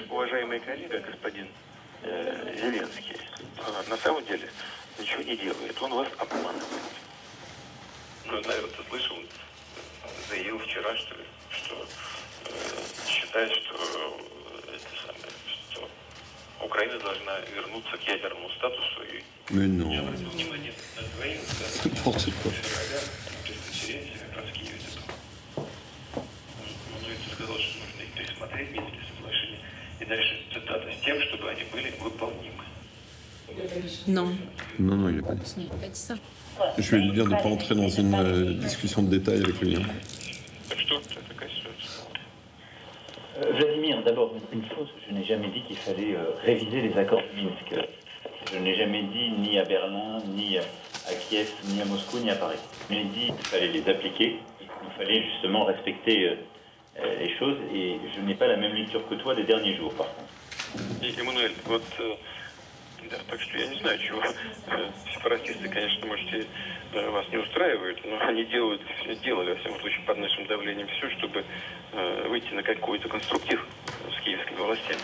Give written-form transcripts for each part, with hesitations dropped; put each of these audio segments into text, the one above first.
уважаемый коллега, господин Зеленский, на самом деле ничего не делает. Он вас обманывает. Ну, наверное, ты слышал, заявил вчера, что ли, что считает, что что Украина должна вернуться к ядерному статусу. И Mais non. я обратил внимание на двоих, N'importe quoi. февраля пресс-конференции как раз в Киеве. Мануэль сказал, что нужно их пересмотреть, Минские соглашения, и дальше цитата, с тем, чтобы они были выполнимы. Non. Non, non, il n'a pas dit ça. Il n'a pas dit ça. Je vais lui dire de ne pas entrer dans une discussion de détail avec lui. Hein. Так что это такая ситуация. Vladimir, d'abord, une chose, je n'ai jamais dit qu'il fallait réviser les accords de Minsk. Je n'ai jamais dit ni à Berlin, ni à Kiev, ni à Moscou, ni à Paris. J'ai dit qu'il fallait les appliquer, il fallait justement respecter les choses, et je n'ai pas la même lecture que toi des derniers jours, par contre. Эммануэль, вот, да, так что я не знаю, чего сепаратисты, конечно, можете, вас не устраивают, но они делали, во всяком случае, под нашим давлением все, чтобы выйти на какой-то конструктив с киевскими властями.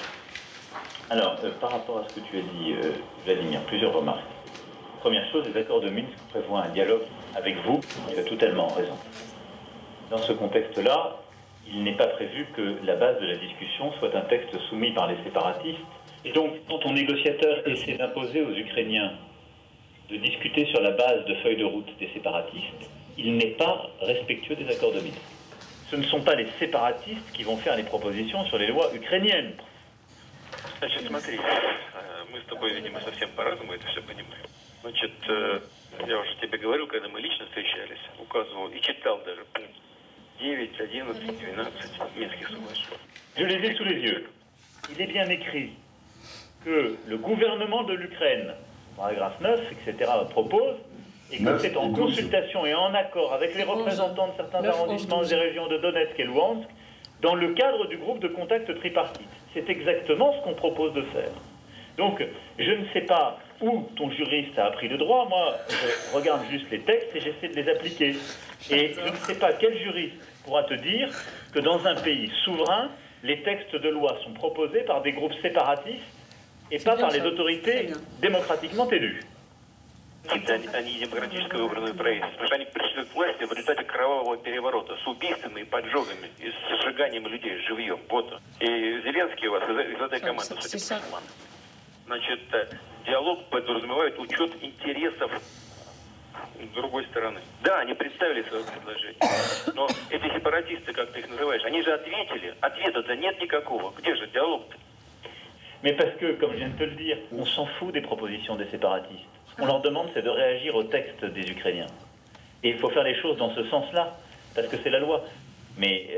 Alors, par rapport à ce que tu as dit, Vladimir, plusieurs remarques. Première chose, les accords de Minsk prévoient un dialogue avec vous, tu as totalement raison. Dans ce contexte-là, il n'est pas prévu que la base de la discussion soit un texte soumis par les séparatistes. Et donc, quand ton négociateur essaie d'imposer aux Ukrainiens de discuter sur la base de feuilles de route des séparatistes, il n'est pas respectueux des accords de Minsk. Ce ne sont pas les séparatistes qui vont faire les propositions sur les lois ukrainiennes. Значит, смотри, мы с тобой, видимо, совсем по-разному это все понимаем. Значит, я уже тебе говорил, когда мы лично встречались, указывал и читал даже пункт 9, 11, 12 Минских соглашений. Je les ai sous les yeux. Il est bien écrit que le gouvernement de l'Ukraine, paragraphe 9, etc., propose, et que c'est en consultation et en accord avec les représentants de certains arrondissements des régions de Donetsk et Luhansk, dans le cadre du groupe de contact tripartite. C'est exactement ce qu'on propose de faire. Donc, je ne sais pas où ton juriste a appris le droit. Moi, je regarde juste les textes et j'essaie de les appliquer. Et je ne sais pas quel juriste pourra te dire que dans un pays souverain, les textes de loi sont proposés par des groupes séparatistes et pas par les autorités démocratiquement élues. Они демократически выбранное правительство. Потому что они пришли к власти в результате кровавого переворота с убийствами и поджогами, и с сжиганием людей живьем. Вот. И Зеленский у вас из этой команды, судя по всему. Значит, диалог подразумевает учет интересов другой стороны. Да, они представили свое предложение, но эти сепаратисты, как ты их называешь, они же ответили. Ответа-то нет никакого. Где же диалог-то? Mais parce que, comme je viens de te le dire, on s'en fout des propositions des séparatistes. Ce qu'on leur demande, c'est de réagir au texte des Ukrainiens. Et il faut faire les choses dans ce sens-là, parce que c'est la loi. Mais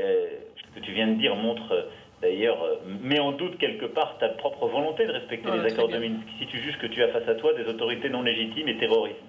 ce que tu viens de dire montre, d'ailleurs, met en doute quelque part ta propre volonté de respecter les accords de Minsk, si tu juges que tu as face à toi des autorités non légitimes et terroristes.